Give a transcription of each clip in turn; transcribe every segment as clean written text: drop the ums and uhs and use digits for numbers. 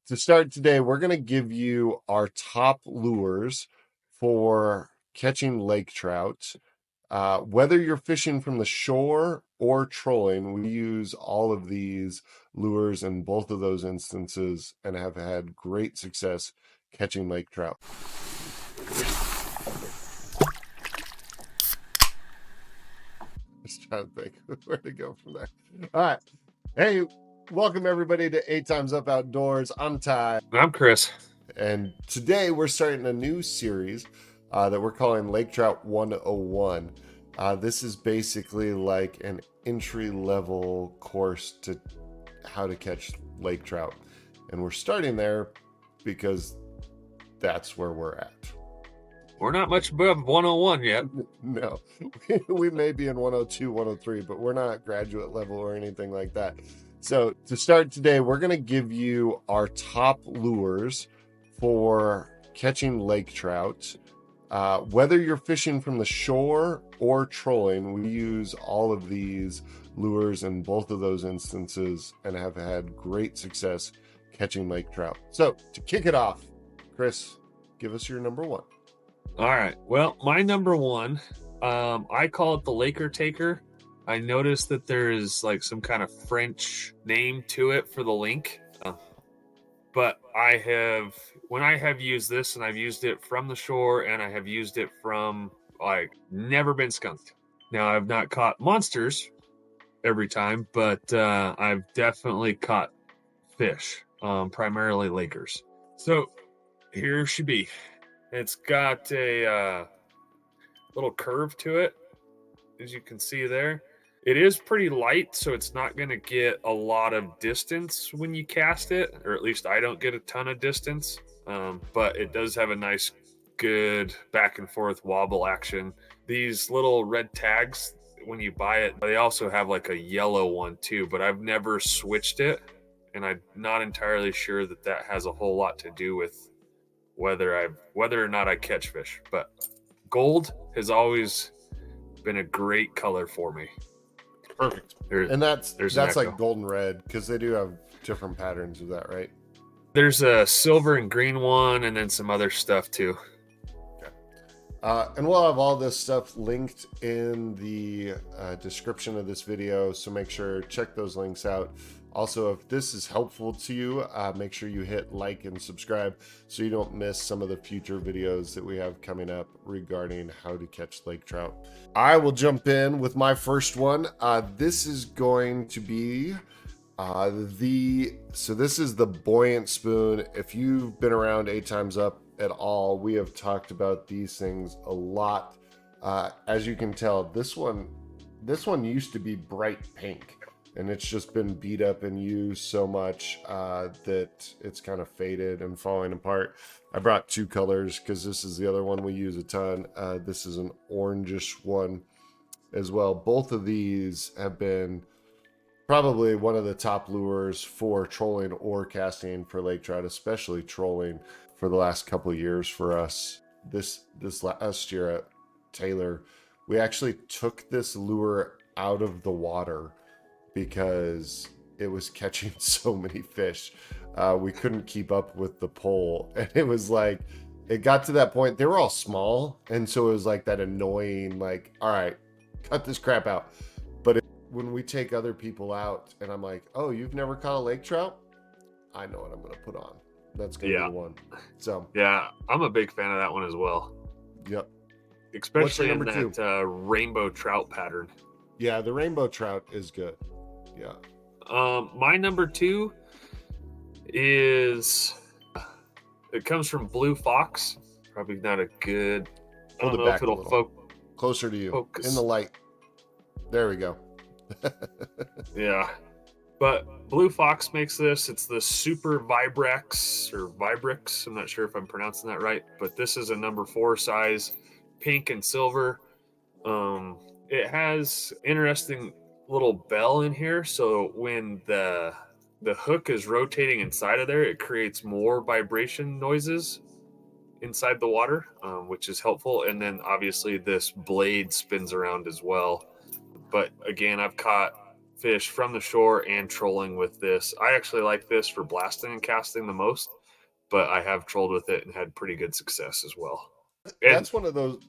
to start today, we're going to give you our top lures for catching lake trout. Whether you're fishing from the shore or trolling, we use all of these lures in both of those instances and have had great success catching lake trout. Just trying to think where to go from there. All right. Hey, welcome everybody to 8 Times Up Outdoors. I'm Ty. I'm Chris. And today we're starting a new series that we're calling Lake Trout 101. This is basically like an entry level course to how to catch lake trout. And we're starting there because that's where we're at. We're not much above 101 yet. No, we may be in 102, 103, but we're not graduate level or anything like that. So to start today, we're going to give you our top lures for catching lake trout. Whether you're fishing from the shore or trolling, we use all of these lures in both of those instances and have had great success catching lake trout. So to kick it off, Chris, give us your number one. All right. Well, my number one, I call it the Laker Taker. I noticed that there is like some kind of French name to it for the link. But when I have used this, and I've used it from the shore and I have used it from never been skunked. Now, I've not caught monsters every time, but I've definitely caught fish, primarily Lakers. So here she be. It's got a little curve to it, as you can see there. It is pretty light, so it's not going to get a lot of distance when you cast it, or at least I don't get a ton of distance. But it does have a nice, good back and forth wobble action. These little red tags, when you buy it, they also have like a yellow one too, but I've never switched it, and I'm not entirely sure that has a whole lot to do with whether or not I catch fish. But gold has always been a great color for me. Perfect. And that's like golden red, because they do have different patterns of that, right? There's a silver and green one, and then some other stuff too. Okay. And we'll have all this stuff linked in the description of this video, so make sure check those links out. Also, if this is helpful to you, make sure you hit like and subscribe so you don't miss some of the future videos that we have coming up regarding how to catch lake trout. I will jump in with my first one. This is going to be this is the buoyant spoon. If you've been around 8 Times Up at all, we have talked about these things a lot. As you can tell, this one used to be bright pink, and it's just been beat up and used so much that it's kind of faded and falling apart. I brought 2 colors because this is the other one we use a ton. This is an orangish one as well. Both of these have been probably one of the top lures for trolling or casting for lake trout, especially trolling, for the last couple of years for us. This last year at Taylor, we actually took this lure out of the water because it was catching so many fish. We couldn't keep up with the pole, and it was like, it got to that point, they were all small, and so it was like that annoying, like, all right, cut this crap out. But when we take other people out and I'm like, oh, you've never caught a lake trout, I know what I'm going to put on. That's going to be the one. So yeah, I'm a big fan of that one as well. Yep. Especially in that rainbow trout pattern. Yeah, the rainbow trout is good. Yeah. My number 2 is, it comes from Blue Fox. Probably not a good. Hold it back a little. Closer to you. Focus. In the light. There we go. Yeah. But Blue Fox makes this. It's the Super Vibrex or Vibrix. I'm not sure if I'm pronouncing that right, but this is a number 4 size, pink and silver. It has interesting little bell in here, so when the hook is rotating inside of there, it creates more vibration noises inside the water, which is helpful. And then obviously this blade spins around as well. But again, I've caught fish from the shore and trolling with this. I actually like this for blasting and casting the most, but I have trolled with it and had pretty good success as well. And That's one of those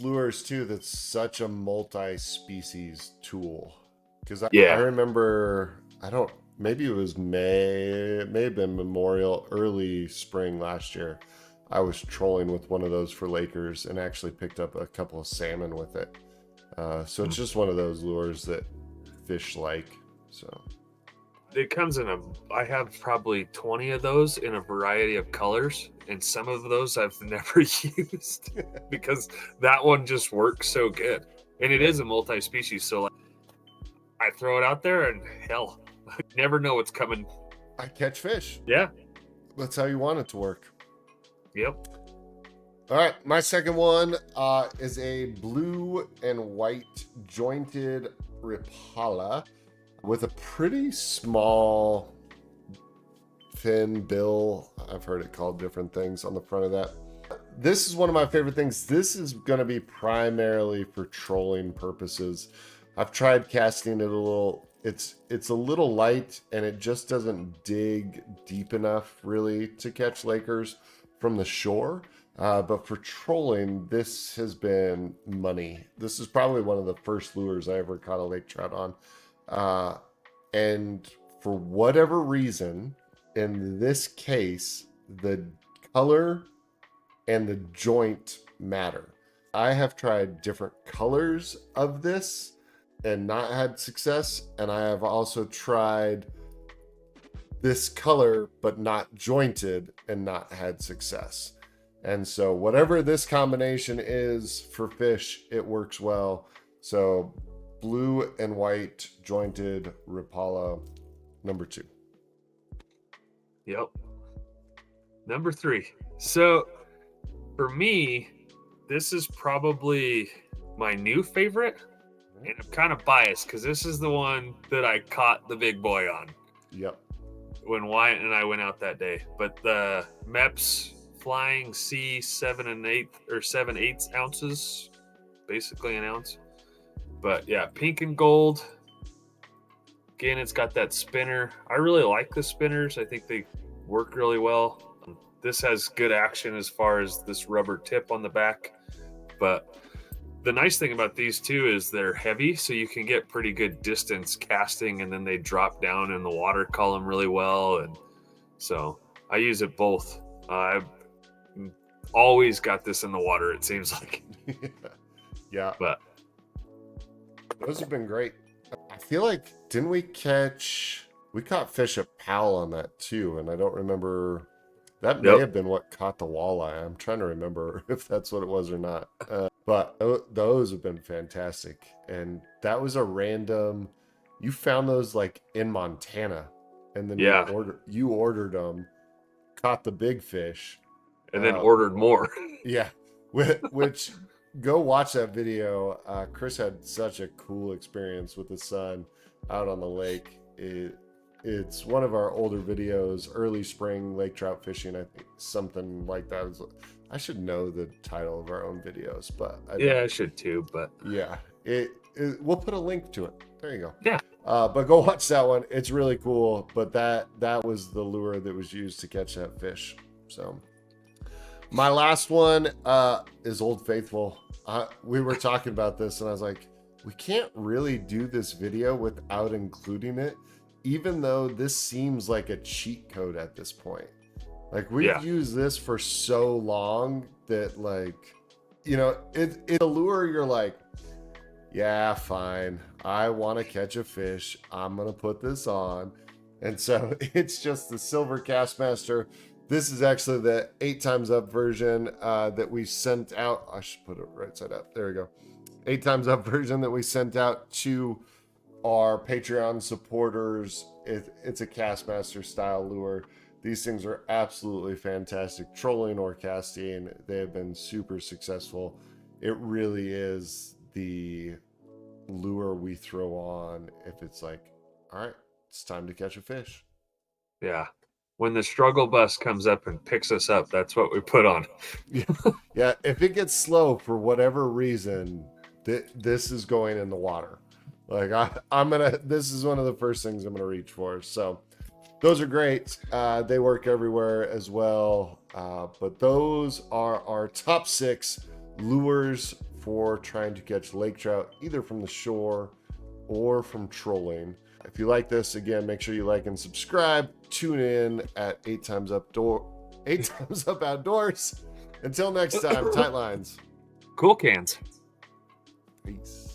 lures too that's such a multi-species tool. Because I yeah, remember, I don't, maybe it was May, it may have been Memorial, early spring last year. I was trolling with one of those for Lakers and actually picked up a couple of salmon with it. So it's just one of those lures that fish like. So it comes in I have probably 20 of those in a variety of colors, and some of those I've never used because that one just works so good. And it is a multi-species, so like I throw it out there and hell, I never know what's coming. I catch fish. Yeah. That's how you want it to work. Yep. All right, my second one is a blue and white jointed Rapala with a pretty small fin bill. I've heard it called different things on the front of that. This is one of my favorite things. This is going to be primarily for trolling purposes. I've tried casting it a little. It's a little light and it just doesn't dig deep enough really to catch Lakers from the shore. But for trolling, this has been money. This is probably one of the first lures I ever caught a lake trout on. And for whatever reason, in this case, the color and the joint matter. I have tried different colors of this and not had success. And I have also tried this color, but not jointed and not had success. And so whatever this combination is for fish, it works well. So blue and white jointed Rapala, number 2. Yep. Number 3. So for me, this is probably my new favorite. And I'm kind of biased because this is the one that I caught the big boy on. Yep. When Wyatt and I went out that day. But the Mepps Flying C 7/8 ounces, basically an ounce. But yeah, pink and gold. Again, it's got that spinner. I really like the spinners. I think they work really well. This has good action as far as this rubber tip on the back. But the nice thing about these two is they're heavy, so you can get pretty good distance casting, and then they drop down in the water column really well. And so I use it both. I've always got this in the water, it seems like. Yeah. But those have been great. I feel like, we caught fish at Powell on that too, and I don't remember. That may have been what caught the walleye. I'm trying to remember if that's what it was or not. But those have been fantastic. And that was a random, you found those like in Montana, and then you ordered them, caught the big fish, and then ordered more. Yeah, which go watch that video. Chris had such a cool experience with his son out on the lake. It's one of our older videos, early spring lake trout fishing. I think something like that. I should know the title of our own videos, but I should too. But yeah, we'll put a link to it. There you go. Yeah. But go watch that one. It's really cool. But that was the lure that was used to catch that fish. So my last one is Old Faithful. We were talking about this, and I was like, we can't really do this video without including it, even though this seems like a cheat code at this point. Like, we've used this for so long that, like, it's a lure you're like, yeah, fine. I want to catch a fish. I'm going to put this on. And so it's just the Silver Castmaster. This is actually the 8 times up version that we sent out. I should put it right side up. There we go. 8 times up version that we sent out to our Patreon supporters. It's a Castmaster style lure. These things are absolutely fantastic. Trolling or casting, they have been super successful. It really is the lure we throw on if it's like, all right, it's time to catch a fish. Yeah. When the struggle bus comes up and picks us up, that's what we put on. Yeah. If it gets slow for whatever reason, this is going in the water. Like this is one of the first things I'm gonna reach for. So those are great. They work everywhere as well. But those are our top 6 lures for trying to catch lake trout, either from the shore or from trolling. If you like this, again, make sure you like and subscribe. Tune in at 8 times up outdoors. Until next time, tight lines. Cool cans. Peace.